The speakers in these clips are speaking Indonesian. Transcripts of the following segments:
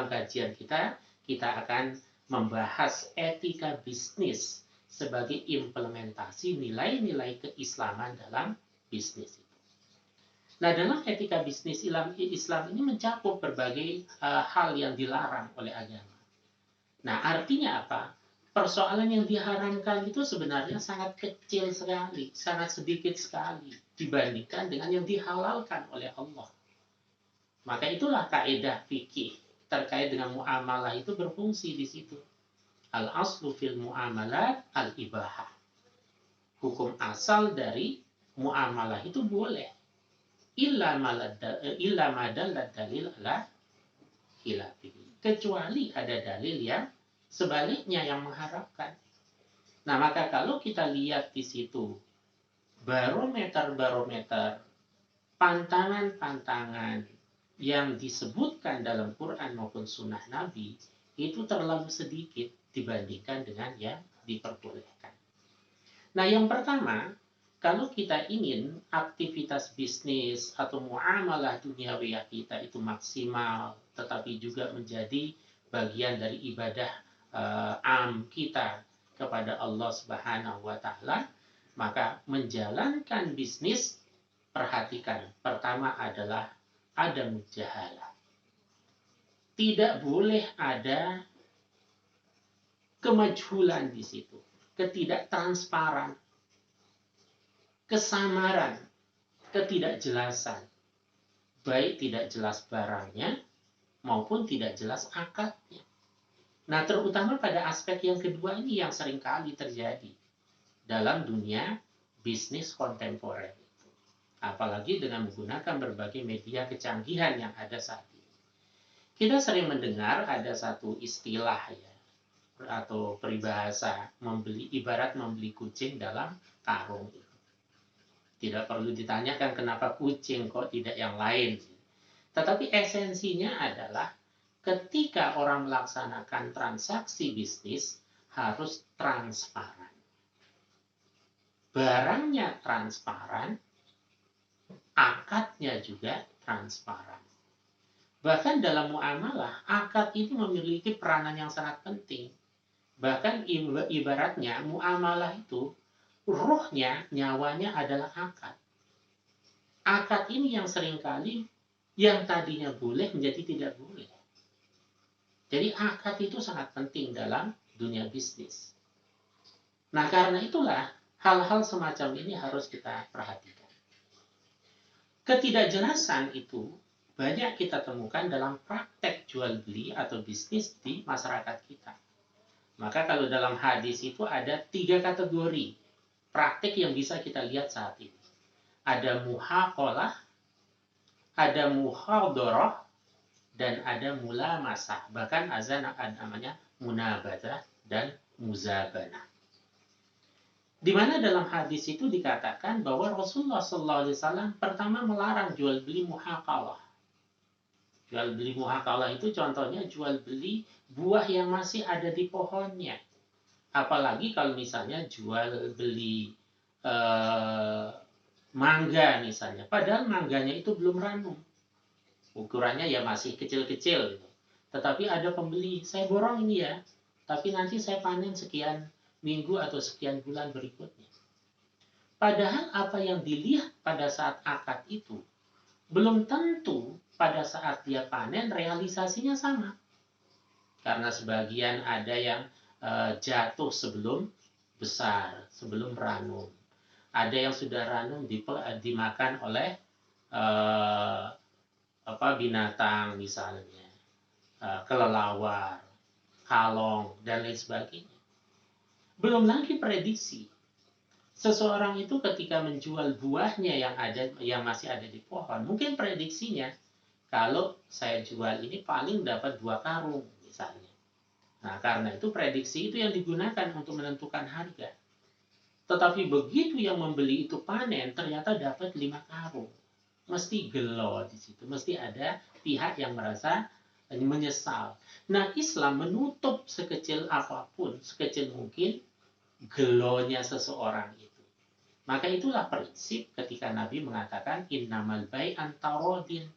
dalam kajian kita akan membahas etika bisnis sebagai implementasi nilai-nilai keislaman dalam bisnis. Nah, dalam etika bisnis Islam ini mencakup berbagai hal yang dilarang oleh agama. Nah, artinya apa? Persoalan yang diharamkan itu sebenarnya sangat kecil sekali, sangat sedikit sekali dibandingkan dengan yang dihalalkan oleh Allah. Maka itulah kaidah fikih terkait dengan muamalah itu berfungsi di situ. Al-aslu fil muamalat al-ibahah. Hukum asal dari muamalah itu boleh. Illa madallad dalil ala khilafihi. Kecuali ada dalil yang sebaliknya yang mengharapkan. Nah, maka kalau kita lihat di situ barometer, pantangan-pantangan yang disebutkan dalam Quran maupun Sunnah Nabi itu terlalu sedikit dibandingkan dengan yang diperbolehkan. Nah, yang pertama, kalau kita ingin aktivitas bisnis atau muamalah duniawiyah kita itu maksimal, tetapi juga menjadi bagian dari ibadah am kita kepada Allah Subhanahu wa Ta'ala, maka menjalankan bisnis, perhatikan, pertama adalah ada mujahalah. Tidak boleh ada kemajhulan di situ, ketidaktransparan, kesamaran, ketidakjelasan, baik tidak jelas barangnya maupun tidak jelas akadnya. Nah, terutama pada aspek yang kedua ini yang seringkali terjadi dalam dunia bisnis kontemporer. Apalagi dengan menggunakan berbagai media kecanggihan yang ada saat ini. Kita sering mendengar ada satu istilah ya, atau peribahasa ibarat membeli kucing dalam karung. Tidak perlu ditanyakan kenapa kucing kok tidak yang lain. Tetapi esensinya adalah ketika orang melaksanakan transaksi bisnis harus transparan. Barangnya transparan, akadnya juga transparan. Bahkan dalam muamalah, akad ini memiliki peranan yang sangat penting. Bahkan ibaratnya muamalah itu ruhnya, nyawanya adalah akad. Akad ini yang seringkali yang tadinya boleh menjadi tidak boleh. Jadi akad itu sangat penting dalam dunia bisnis. Nah, karena itulah hal-hal semacam ini harus kita perhatikan. Ketidakjelasan itu banyak kita temukan dalam praktek jual beli atau bisnis di masyarakat kita. Maka kalau dalam hadis itu ada 3 kategori praktik yang bisa kita lihat saat ini. Ada muhaqalah, ada muhadharah, dan ada mulamasah. Bahkan ada namanya munabadah dan muzabanah. Di mana dalam hadis itu dikatakan bahwa Rasulullah SAW pertama melarang jual beli muhaqalah. Jual beli muhaqalah itu contohnya jual beli buah yang masih ada di pohonnya. Apalagi kalau misalnya jual beli mangga misalnya. Padahal mangganya itu belum ranum. Ukurannya ya masih kecil-kecil. Tetapi ada pembeli, saya borong ini ya. Tapi nanti saya panen sekian minggu atau sekian bulan berikutnya. Padahal apa yang dilihat pada saat akad itu belum tentu pada saat dia panen realisasinya sama. Karena sebagian ada yang jatuh sebelum besar, sebelum ranum. Ada yang sudah ranum dimakan oleh binatang misalnya, kelelawar, kalong, dan lain sebagainya. Belum lagi prediksi. Seseorang itu ketika menjual buahnya yang masih ada di pohon, mungkin prediksinya kalau saya jual ini paling dapat 2 karung misalnya. Nah, karena itu prediksi itu yang digunakan untuk menentukan harga. Tetapi begitu yang membeli itu panen, ternyata dapat 5 karung. Mesti gelo di situ, mesti ada pihak yang merasa menyesal. Nah, Islam menutup sekecil apapun, sekecil mungkin gelonya seseorang itu. Maka itulah prinsip ketika Nabi mengatakan innamal bai'an tarodin.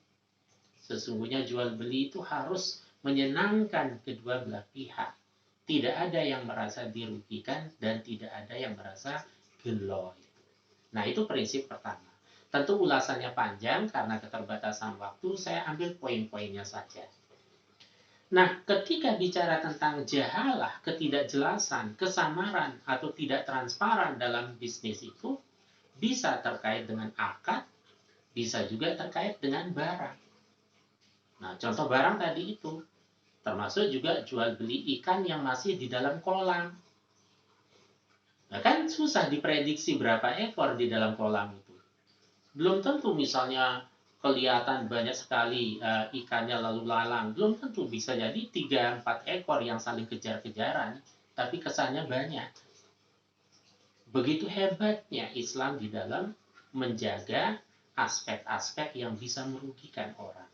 Sesungguhnya jual beli itu harus menyenangkan kedua belah pihak. Tidak ada yang merasa dirugikan dan tidak ada yang merasa gelo. Nah, itu prinsip pertama. Tentu ulasannya panjang karena keterbatasan waktu, saya ambil poin-poinnya saja. Nah, ketika bicara tentang jahalah, ketidakjelasan, kesamaran, atau tidak transparan dalam bisnis itu, bisa terkait dengan akad, bisa juga terkait dengan barang. Nah, contoh barang tadi itu, termasuk juga jual beli ikan yang masih di dalam kolam. Nah, kan susah diprediksi berapa ekor di dalam kolam itu. Belum tentu misalnya kelihatan banyak sekali ikannya lalu lalang. Belum tentu, bisa jadi 3-4 ekor yang saling kejar-kejaran, tapi kesannya banyak. Begitu hebatnya Islam di dalam menjaga aspek-aspek yang bisa merugikan orang.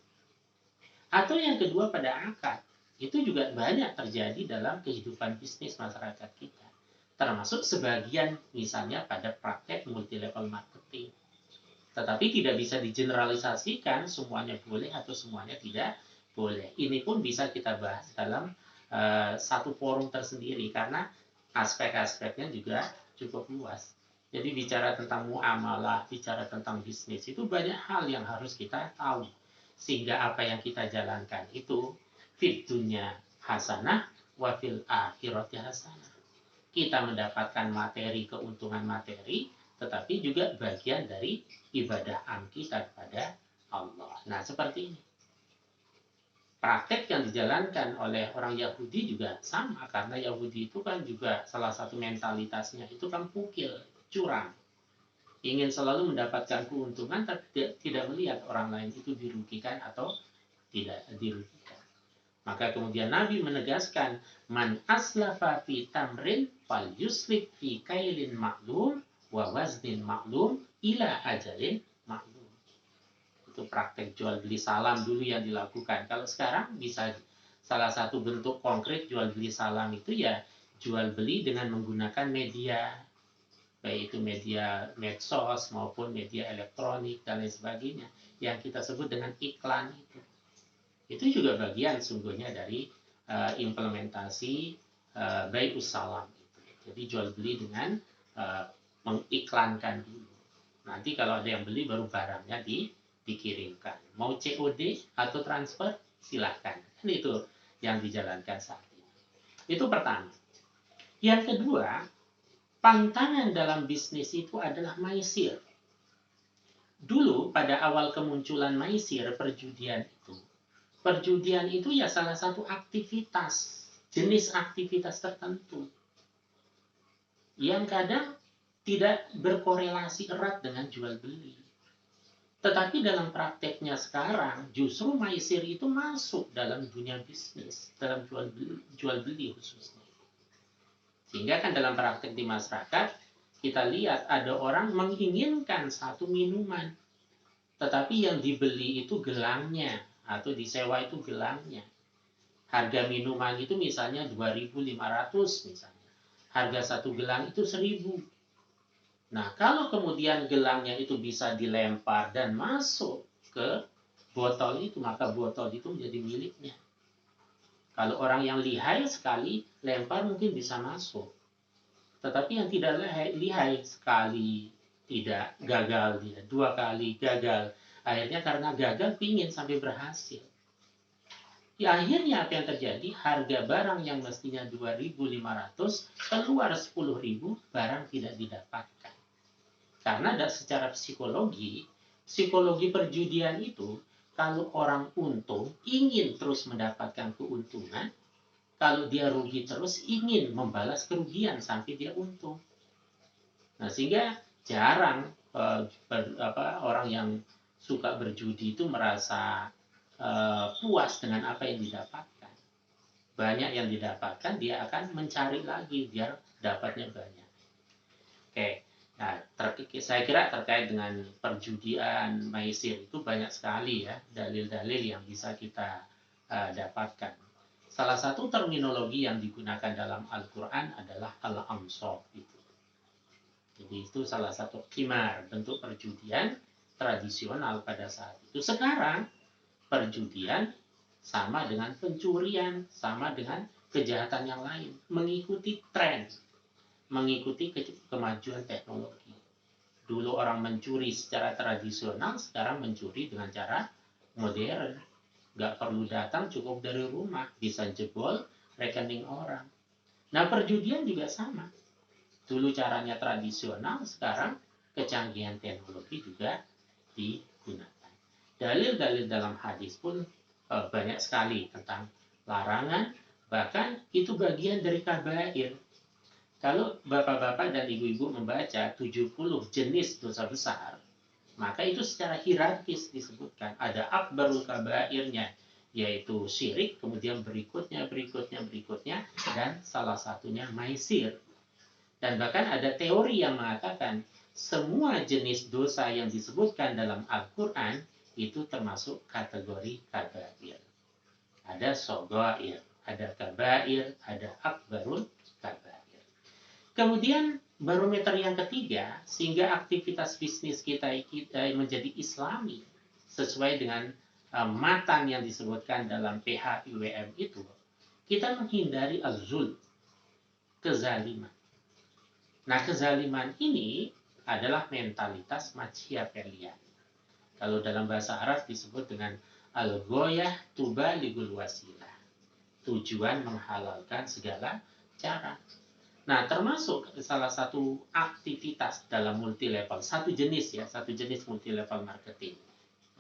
Atau yang kedua pada akad, itu juga banyak terjadi dalam kehidupan bisnis masyarakat kita. Termasuk sebagian misalnya pada praktek multi-level marketing. Tetapi tidak bisa digeneralisasikan semuanya boleh atau semuanya tidak boleh. Ini pun bisa kita bahas dalam satu forum tersendiri karena aspek-aspeknya juga cukup luas. Jadi bicara tentang muamalah, bicara tentang bisnis, itu banyak hal yang harus kita tahu. Sehingga apa yang kita jalankan itu fid dunya hasanah wa fil akhirati hasanah. Kita mendapatkan materi, keuntungan materi, tetapi juga bagian dari ibadah kita kepada Allah. Nah, seperti ini. Praktek yang dijalankan oleh orang Yahudi juga sama, karena Yahudi itu kan juga salah satu mentalitasnya itu kan pukil, curang. Ingin selalu mendapatkan keuntungan, tapi tidak melihat orang lain itu dirugikan atau tidak dirugikan. Maka kemudian Nabi menegaskan, man aslafa fi tamrin fal yuslik fi kailin ma'lum wa waznin ma'lum ila ajalin ma'lum. Itu praktek jual beli salam dulu yang dilakukan. Kalau sekarang bisa salah satu bentuk konkret jual beli salam itu ya jual beli dengan menggunakan media, baik itu media medsos maupun media elektronik dan lain sebagainya, yang kita sebut dengan iklan itu. Itu juga bagian sungguhnya dari implementasi bai'us salam. Jadi jual beli dengan mengiklankan dulu. Nanti kalau ada yang beli baru barangnya dikirimkan. Mau COD atau transfer silahkan. Kan itu yang dijalankan saat ini. Itu pertama. Yang kedua, pantangan dalam bisnis itu adalah maisir. Dulu pada awal kemunculan maisir, perjudian itu ya salah satu aktivitas, jenis aktivitas tertentu yang kadang tidak berkorelasi erat dengan jual beli. Tetapi dalam prakteknya sekarang justru maisir itu masuk dalam dunia bisnis, dalam jual beli khususnya. Sehingga kan dalam praktek di masyarakat kita lihat ada orang menginginkan satu minuman, tetapi yang dibeli itu gelangnya atau disewa itu gelangnya. Harga minuman itu misalnya 2.500 misalnya. Harga satu gelang itu 1.000. Nah, kalau kemudian gelangnya itu bisa dilempar dan masuk ke botol itu, maka botol itu menjadi miliknya. Kalau orang yang lihai sekali lempar mungkin bisa masuk. Tetapi yang tidak lihai sekali tidak, gagal dia, 2 kali gagal. Akhirnya karena gagal pingin sampai berhasil. Ya, akhirnya apa yang terjadi? Harga barang yang mestinya 2.500 keluar 10.000, barang tidak didapatkan. Karena secara psikologi perjudian itu, kalau orang untung ingin terus mendapatkan keuntungan, kalau dia rugi terus ingin membalas kerugian sampai dia untung. Nah, sehingga jarang orang yang suka berjudi itu merasa puas dengan apa yang didapatkan. Banyak yang didapatkan, dia akan mencari lagi biar dapatnya banyak. Oke, nah saya kira terkait dengan perjudian maisir itu banyak sekali ya dalil-dalil yang bisa kita dapatkan. Salah satu terminologi yang digunakan dalam Al-Quran adalah al-ansab itu. Jadi itu salah satu qimar, bentuk perjudian tradisional pada saat itu. Sekarang perjudian sama dengan pencurian, sama dengan kejahatan yang lain, mengikuti tren, mengikuti kemajuan teknologi. Dulu orang mencuri secara tradisional, sekarang mencuri dengan cara modern. Nggak perlu datang, cukup dari rumah, bisa jebol rekening orang. Nah, perjudian juga sama. Dulu caranya tradisional, sekarang kecanggihan teknologi juga digunakan. Dalil-dalil dalam hadis pun banyak sekali tentang larangan, bahkan itu bagian dari kabair. Kalau bapak-bapak dan ibu-ibu membaca 70 jenis dosa besar, maka itu secara hierarkis disebutkan. Ada akbarul kabairnya, yaitu syirik, kemudian berikutnya, dan salah satunya maisir. Dan bahkan ada teori yang mengatakan semua jenis dosa yang disebutkan dalam Al-Quran itu termasuk kategori kabair. Ada sogair, ada kabair, ada akbarul kabair. Kemudian barometer yang ketiga, sehingga aktivitas bisnis kita menjadi islami sesuai dengan matan yang disebutkan dalam PHIWM itu, kita menghindari az-zulm, kezaliman. Nah, kezaliman ini adalah mentalitas Machiavellian. Kalau dalam bahasa Arab disebut dengan al-ghoyah tubaligul wasilah. Tujuan menghalalkan segala cara. Nah, termasuk salah satu aktivitas dalam multi level, satu jenis multi level marketing.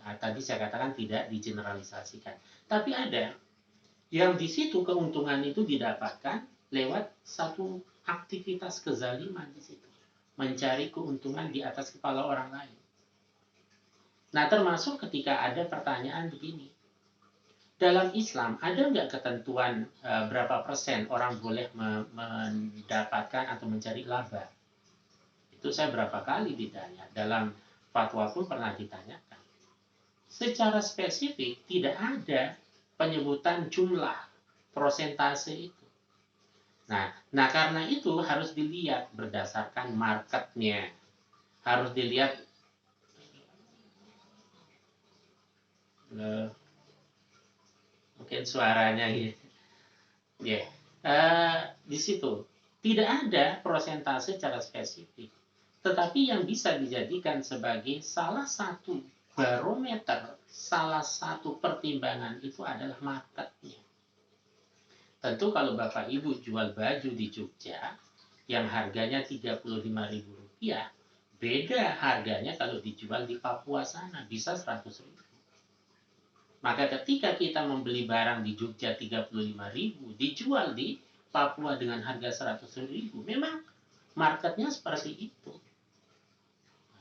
Nah, tadi saya katakan tidak digeneralisasikan. Tapi ada yang di situ keuntungan itu didapatkan lewat satu aktivitas kezaliman di situ, mencari keuntungan di atas kepala orang lain. Nah, termasuk ketika ada pertanyaan begini, dalam Islam ada nggak ketentuan berapa persen orang boleh mendapatkan atau mencari laba? Itu saya berapa kali ditanya, dalam fatwa pun pernah ditanyakan. Secara spesifik tidak ada penyebutan jumlah prosentase itu. Nah, karena itu harus dilihat berdasarkan marketnya. Harus dilihat mungkin suaranya gitu. Di situ tidak ada prosentase secara spesifik. Tetapi yang bisa dijadikan sebagai salah satu barometer, salah satu pertimbangan itu adalah marketnya. Tentu kalau Bapak Ibu jual baju di Jogja yang harganya Rp35.000, beda harganya kalau dijual di Papua sana, bisa Rp100.000. Maka ketika kita membeli barang di Jogja Rp35.000, dijual di Papua dengan harga Rp100.000, memang marketnya seperti itu.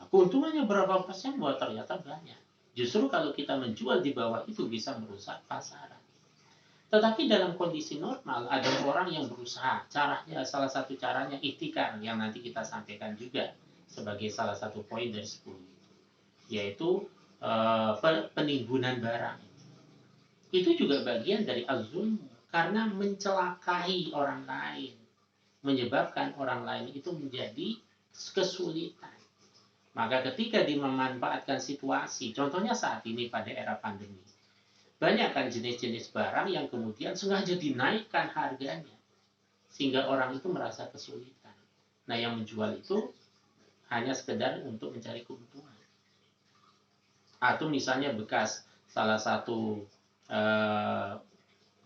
Nah, keuntungannya berapa persen? Wah, ternyata banyak. Justru kalau kita menjual di bawah itu bisa merusak pasaran. Tetapi dalam kondisi normal ada orang yang berusaha, salah satu caranya ihtikar yang nanti kita sampaikan juga sebagai salah satu poin dari 10, yaitu penimbunan barang. Itu juga bagian dari az-zulm, karena mencelakai orang lain, menyebabkan orang lain itu menjadi kesulitan. Maka ketika dimemanfaatkan situasi, contohnya saat ini pada era pandemi, banyak kan jenis-jenis barang yang kemudian sengaja dinaikkan harganya sehingga orang itu merasa kesulitan. Nah, yang menjual itu hanya sekedar untuk mencari keuntungan. Atau misalnya bekas salah satu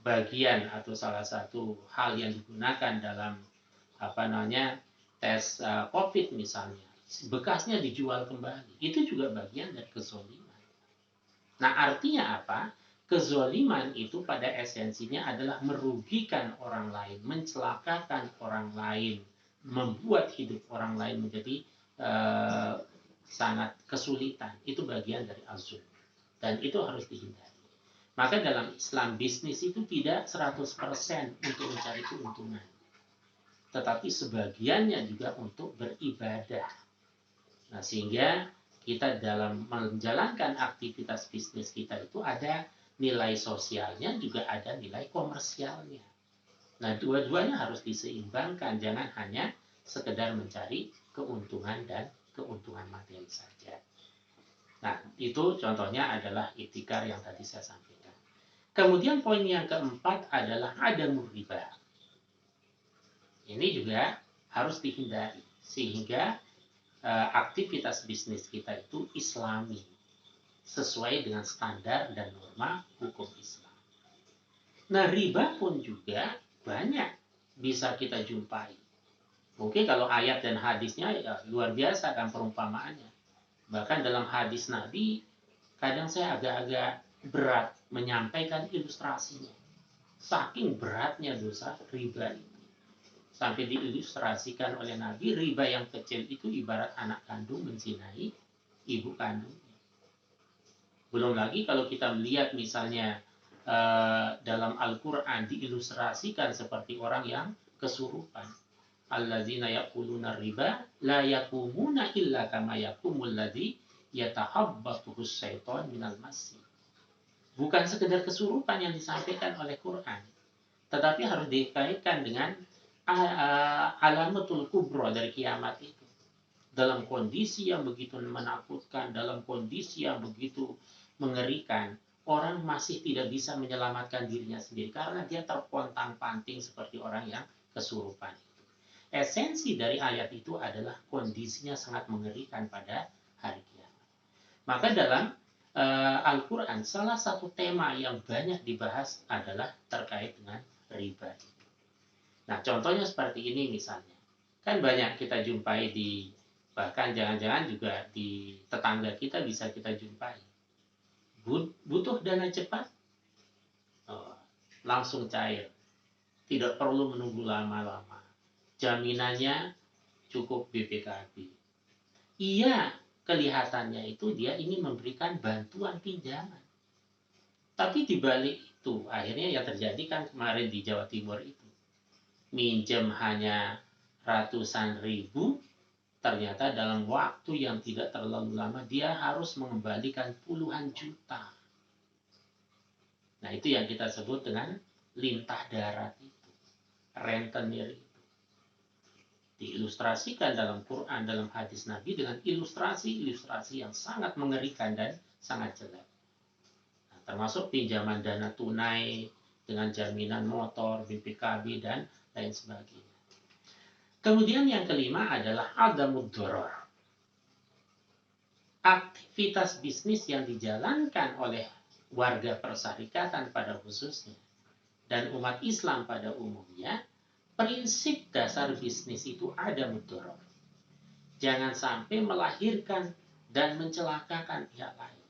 bagian atau salah satu hal yang digunakan dalam tes COVID misalnya, bekasnya dijual kembali. Itu juga bagian dari kezaliman. Nah, artinya apa? Kezaliman itu pada esensinya adalah merugikan orang lain, mencelakakan orang lain, membuat hidup orang lain menjadi sangat kesulitan. Itu bagian dari az-zulm. Dan itu harus dihindari. Maka dalam Islam bisnis itu tidak 100% untuk mencari keuntungan. Tetapi sebagiannya juga untuk beribadah. Nah, sehingga kita dalam menjalankan aktivitas bisnis kita itu ada nilai sosialnya, juga ada nilai komersialnya. Nah, dua-duanya harus diseimbangkan, jangan hanya sekedar mencari keuntungan dan keuntungan materi saja. Nah, itu contohnya adalah ihtikar yang tadi saya sampaikan. Kemudian poin yang keempat adalah ada riba. Ini juga harus dihindari sehingga aktivitas bisnis kita itu islami, sesuai dengan standar dan norma hukum Islam. Nah, riba pun juga banyak bisa kita jumpai. Mungkin kalau ayat dan hadisnya ya luar biasa kan perumpamaannya. Bahkan dalam hadis Nabi, kadang saya agak-agak berat menyampaikan ilustrasinya. Saking beratnya dosa riba ini. Sampai diilustrasikan oleh Nabi, riba yang kecil itu ibarat anak kandung menzinai ibu kandungnya. Belum lagi kalau kita melihat misalnya dalam Al-Quran diilustrasikan seperti orang yang kesurupan. Alladzina yaquluna riba la yaqumuna illa kama yaqumul ladzi yatahabbathu syaitan minal mas. Bukan sekedar kesurupan yang disampaikan oleh Quran, tetapi harus dikaitkan dengan alamatul kubro dari kiamat itu. Dalam kondisi yang begitu menakutkan, dalam kondisi yang begitu mengerikan, orang masih tidak bisa menyelamatkan dirinya sendiri karena dia terpontang-panting seperti orang yang kesurupan. Esensi dari ayat itu adalah kondisinya sangat mengerikan pada hari kiamat. Maka dalam Al-Quran salah satu tema yang banyak dibahas adalah terkait dengan riba. Nah, contohnya seperti ini misalnya. Kan banyak kita jumpai di, bahkan jangan-jangan juga di tetangga kita bisa kita jumpai. Butuh dana cepat? Oh, langsung cair. Tidak perlu menunggu lama-lama. Jaminannya cukup BPKB. Iya, kelihatannya itu dia ingin memberikan bantuan pinjaman. Tapi dibalik itu, akhirnya yang terjadi kan kemarin di Jawa Timur itu. Minjem hanya ratusan ribu, ternyata dalam waktu yang tidak terlalu lama dia harus mengembalikan puluhan juta. Nah, itu yang kita sebut dengan lintah darat itu, rentenir itu. Diilustrasikan dalam Quran, dalam hadis Nabi dengan ilustrasi-ilustrasi yang sangat mengerikan dan sangat jelek. Nah, termasuk pinjaman dana tunai dengan jaminan motor, BPKB, dan lain sebagainya. Kemudian yang kelima adalah adamud doror. Aktivitas bisnis yang dijalankan oleh warga persyarikatan pada khususnya dan umat Islam pada umumnya, prinsip dasar bisnis itu ada mudoror. Jangan sampai melahirkan dan mencelakakan pihak lain.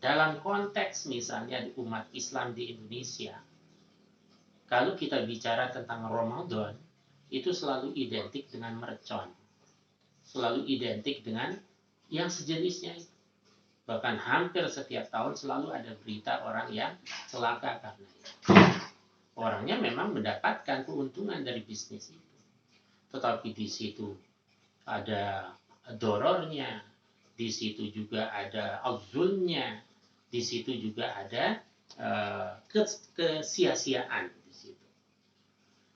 Dalam konteks misalnya di umat Islam di Indonesia, kalau kita bicara tentang Ramadan, itu selalu identik dengan mercon. Selalu identik dengan yang sejenisnya itu. Bahkan hampir setiap tahun selalu ada berita orang yang celaka karena itu. Orangnya memang mendapatkan keuntungan dari bisnis itu. Tetapi di situ ada dorornya, di situ juga ada azulnya, di situ juga ada kesia-siaan di situ.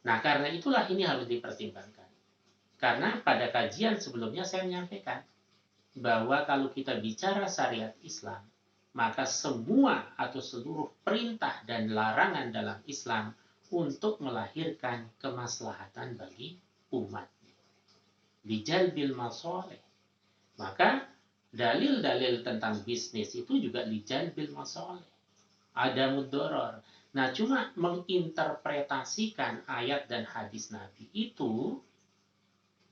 Nah, karena itulah ini harus dipertimbangkan. Karena pada kajian sebelumnya saya menyampaikan bahwa kalau kita bicara syariat Islam, maka semua atau seluruh perintah dan larangan dalam Islam untuk melahirkan kemaslahatan bagi umatnya. Lijalbil masoleh. Maka dalil-dalil tentang bisnis itu juga lijalbil masoleh. Ada mudoror. Nah, cuma menginterpretasikan ayat dan hadis Nabi itu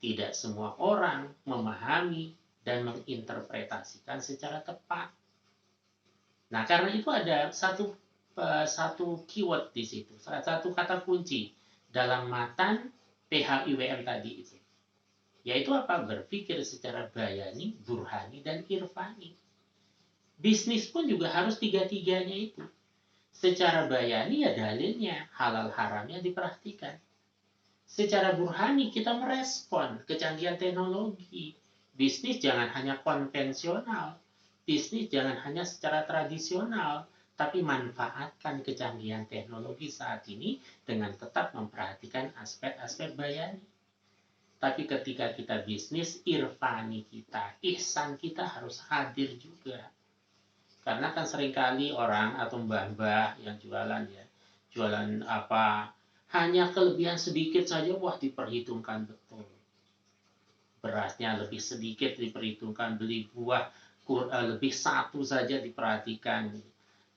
tidak semua orang memahami dan menginterpretasikan secara tepat. Nah, karena itu ada satu keyword di situ, satu kata kunci dalam matan PHIWM tadi itu, yaitu apa? Berpikir secara bayani, burhani, dan irfani. Bisnis pun juga harus tiga-tiganya itu. Secara bayani ya dalilnya, halal haramnya diperhatikan. Secara burhani kita merespon kecanggihan teknologi. Bisnis jangan hanya konvensional, bisnis jangan hanya secara tradisional, tapi manfaatkan kecanggihan teknologi saat ini dengan tetap memperhatikan aspek-aspek bayani. Tapi ketika kita bisnis, irfani kita, ihsan kita harus hadir juga. Karena kan seringkali orang atau mbah-mbah yang jualan ya, jualan apa, hanya kelebihan sedikit saja, wah diperhitungkan betul. Berasnya lebih sedikit diperhitungkan, beli buah lebih satu saja diperhatikan.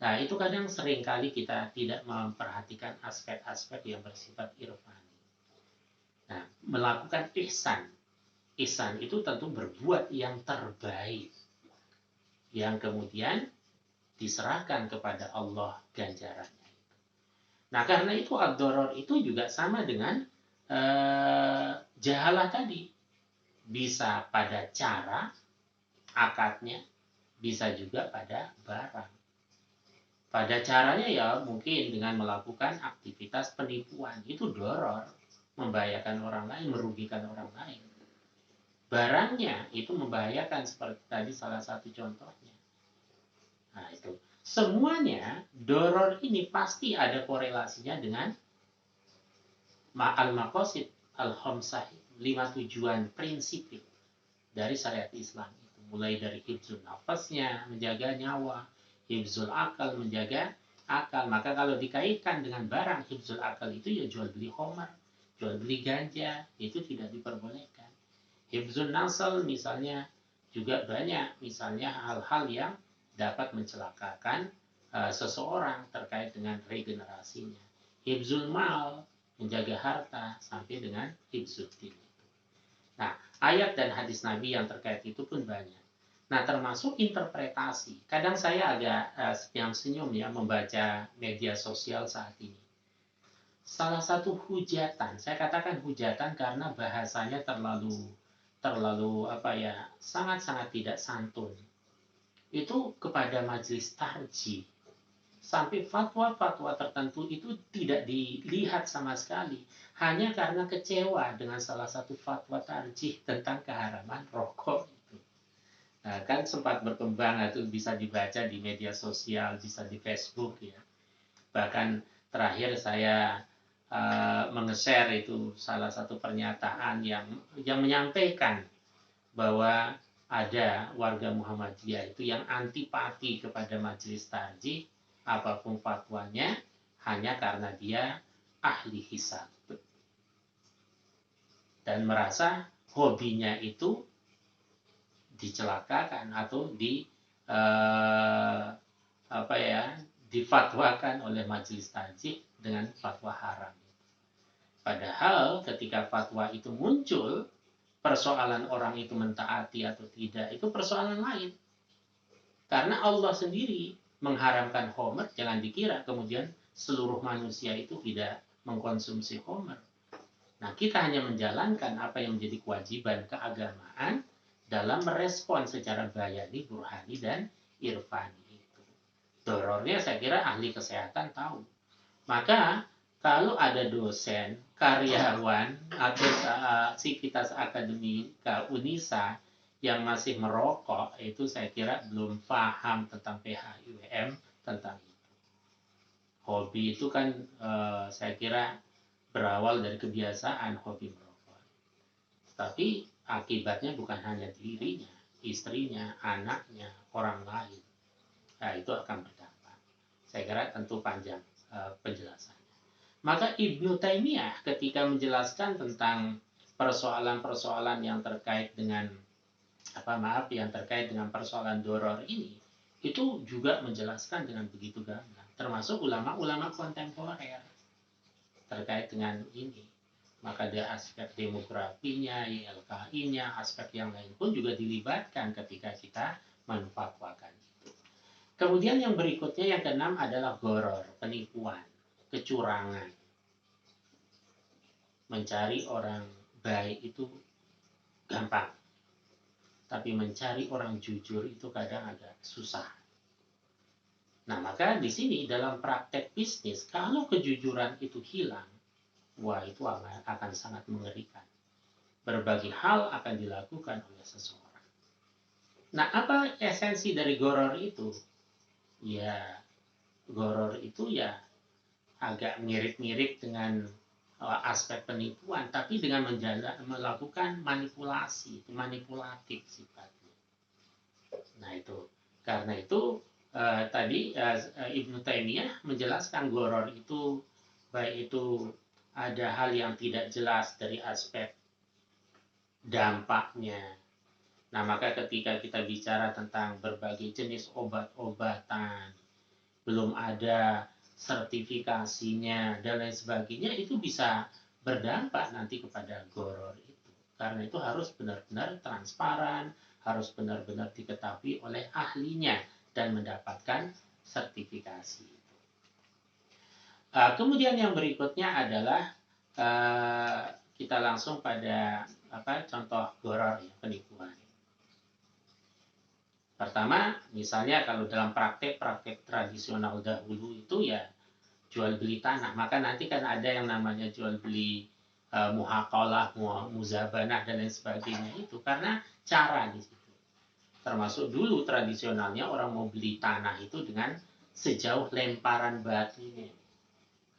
Nah, itu kadang seringkali kita tidak memperhatikan aspek-aspek yang bersifat irfani. Nah, melakukan ihsan. Ihsan itu tentu berbuat yang terbaik, yang kemudian diserahkan kepada Allah ganjarannya. Nah, karena itu ad-doror itu juga sama dengan jahalah tadi. Bisa pada cara, akadnya, bisa juga pada barang. Pada caranya ya mungkin dengan melakukan aktivitas penipuan. Itu doror, membahayakan orang lain, merugikan orang lain. Barangnya itu membahayakan seperti tadi salah satu contohnya. Nah itu. Semuanya doror ini pasti ada korelasinya dengan al-maqasid al-khamsah, 5 tujuan prinsip dari syariat Islam itu. Mulai dari hifzul nafasnya, menjaga nyawa, hifzul akal, menjaga akal. Maka kalau dikaitkan dengan barang hifzul akal itu ya jual beli khamar, jual beli ganja, itu tidak diperbolehkan. Hifzul nasal misalnya juga banyak, misalnya hal-hal yang dapat mencelakakan seseorang terkait dengan regenerasinya. Hifzul mal, menjaga harta, sampai dengan hifzul din. Nah, ayat dan hadis Nabi yang terkait itu pun banyak. Nah, termasuk interpretasi. Kadang saya agak senyum ya membaca media sosial saat ini. Salah satu hujatan, saya katakan hujatan karena bahasanya terlalu sangat-sangat tidak santun. Itu kepada majelis tarjih. Sampai fatwa-fatwa tertentu itu tidak dilihat sama sekali. Hanya karena kecewa dengan salah satu fatwa tarjih tentang keharaman rokok itu. Nah, kan sempat berkembang, itu bisa dibaca di media sosial, bisa di Facebook ya. Bahkan terakhir saya menge-share itu salah satu pernyataan yang menyampaikan bahwa ada warga Muhammadiyah itu yang antipati kepada majelis tarjih apapun fatwanya hanya karena dia ahli hisab dan merasa hobinya itu dicelakakan atau difatwakan oleh majelis tarjih dengan fatwa haram. Padahal ketika fatwa itu muncul, persoalan orang itu mentaati atau tidak itu persoalan lain. Karena Allah sendiri mengharamkan khamr, jangan dikira kemudian seluruh manusia itu tidak mengkonsumsi khamr. Nah, kita hanya menjalankan apa yang menjadi kewajiban keagamaan dalam merespon secara bayani, burhani, dan irfani itu. Dorornya saya kira ahli kesehatan tahu. Maka kalau ada dosen, karyawan, atau sivitas akademika Unisa yang masih merokok, itu saya kira belum paham tentang PHIWM, tentang itu. Hobi itu kan saya kira berawal dari kebiasaan hobi merokok. Tapi akibatnya bukan hanya dirinya, istrinya, anaknya, orang lain. Nah, itu akan berdampak. Saya kira tentu panjang penjelasannya. Maka Ibnu Taimiyah ketika menjelaskan tentang persoalan-persoalan yang terkait dengan yang terkait dengan persoalan doror ini, itu juga menjelaskan dengan begitu gamblang, termasuk ulama-ulama kontemporer terkait dengan ini. Maka ada aspek demografinya, YLKI-nya, aspek yang lain pun juga dilibatkan ketika kita menfatwakan itu. Kemudian yang berikutnya, yang keenam adalah goror, penipuan, kecurangan. Mencari orang baik itu gampang, tapi mencari orang jujur itu kadang agak susah. Nah, maka di sini dalam praktek bisnis, kalau kejujuran itu hilang, wah itu akan sangat mengerikan. Berbagai hal akan dilakukan oleh seseorang. Nah, apa esensi dari goror itu? Ya, goror itu ya agak mirip-mirip dengan aspek penipuan, tapi dengan melakukan manipulasi, manipulatif sifatnya. Nah itu, karena itu tadi Ibnu Taimiyah menjelaskan goror itu baik itu ada hal yang tidak jelas dari aspek dampaknya. Nah, maka ketika kita bicara tentang berbagai jenis obat-obatan, belum ada sertifikasinya dan lain sebagainya, itu bisa berdampak nanti kepada goror itu. Karena itu harus benar-benar transparan, harus benar-benar diketahui oleh ahlinya dan mendapatkan sertifikasi. Kemudian yang berikutnya adalah kita langsung pada contoh goror ya, penipuan. Pertama, misalnya kalau dalam praktek tradisional dahulu itu ya jual beli tanah, maka nanti kan ada yang namanya jual beli muhaqalah, muzabanah dan lain sebagainya itu karena cara di situ. Termasuk dulu tradisionalnya orang mau beli tanah itu dengan sejauh lemparan batunya.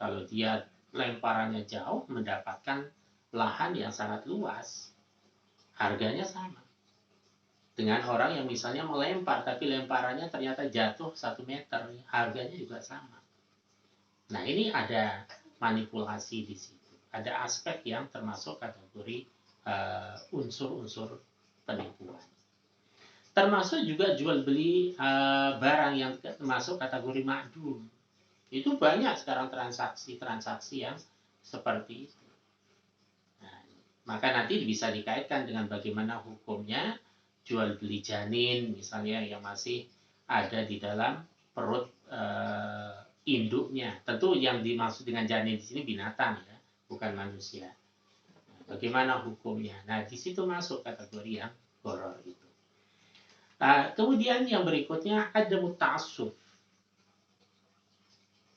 Kalau dia lemparannya jauh mendapatkan lahan yang sangat luas, harganya sama dengan orang yang misalnya melempar tapi lemparannya ternyata jatuh 1 meter, harganya juga sama. Nah, ini ada manipulasi di situ, ada aspek yang termasuk kategori unsur-unsur penipuan. Termasuk juga jual beli barang yang termasuk kategori ma'dum. Itu banyak sekarang transaksi yang seperti itu. Nah, maka nanti bisa dikaitkan dengan bagaimana hukumnya jual beli janin misalnya yang masih ada di dalam perut induknya. Tentu yang dimaksud dengan janin di sini binatang ya, bukan manusia. Bagaimana hukumnya? Nah, di situ masuk kategori yang goror itu. Nah, kemudian yang berikutnya ada muta'assub.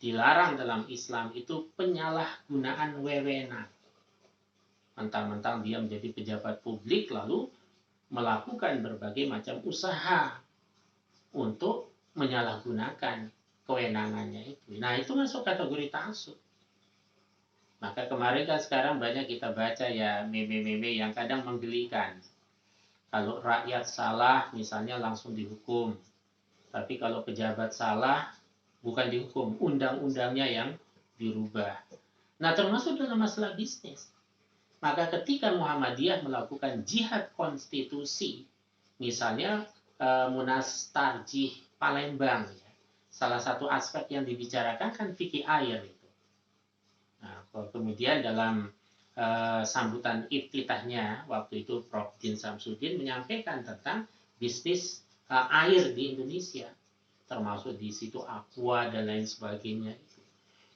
Dilarang dalam Islam itu penyalahgunaan wewenang. Mentang-mentang dia menjadi pejabat publik lalu melakukan berbagai macam usaha untuk menyalahgunakan kewenangannya itu. Nah, itu masuk kategori ta'assub. Maka kemarin kan sekarang banyak kita baca ya meme-meme yang kadang menggelikan. Kalau rakyat salah misalnya langsung dihukum. Tapi kalau pejabat salah bukan dihukum, undang-undangnya yang dirubah. Nah, termasuk dalam masalah bisnis. Maka ketika Muhammadiyah melakukan jihad konstitusi, misalnya Munas Tarjih Palembang, ya, salah satu aspek yang dibicarakan kan fikih air itu. Nah, kemudian dalam sambutan iftitahnya waktu itu Prof. Din Samsudin menyampaikan tentang bisnis air di Indonesia, termasuk di situ aqua dan lain sebagainya.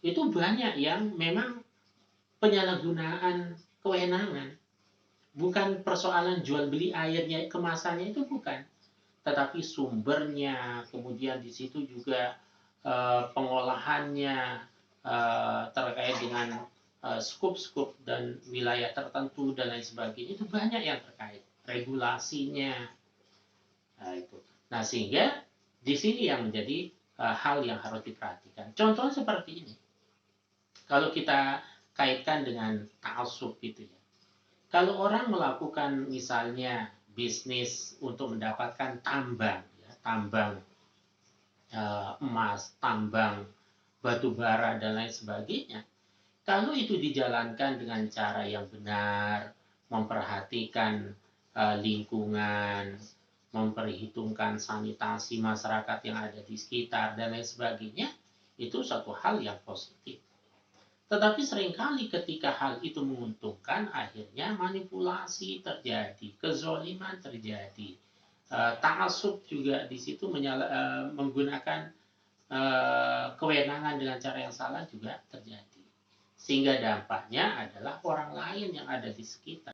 Itu banyak yang memang penyalahgunaan kewenangan, bukan persoalan jual beli airnya kemasannya itu bukan, tetapi sumbernya, kemudian di situ juga pengolahannya terkait dengan skup-skup dan wilayah tertentu dan lain sebagainya itu banyak yang terkait regulasinya. Nah, itu. Nah, sehingga di sini yang menjadi hal yang harus diperhatikan. Contohnya seperti ini. Kalau kita kaitkan dengan ta'assub gitu ya. Kalau orang melakukan misalnya bisnis untuk mendapatkan tambang, ya, tambang emas, tambang batu bara dan lain sebagainya, kalau itu dijalankan dengan cara yang benar, memperhatikan lingkungan, memperhitungkan sanitasi masyarakat yang ada di sekitar dan lain sebagainya, itu suatu hal yang positif. Tetapi seringkali ketika hal itu menguntungkan, akhirnya manipulasi terjadi, kezoliman terjadi, ta'assub juga di situ menggunakan kewenangan dengan cara yang salah juga terjadi. Sehingga dampaknya adalah orang lain yang ada di sekitar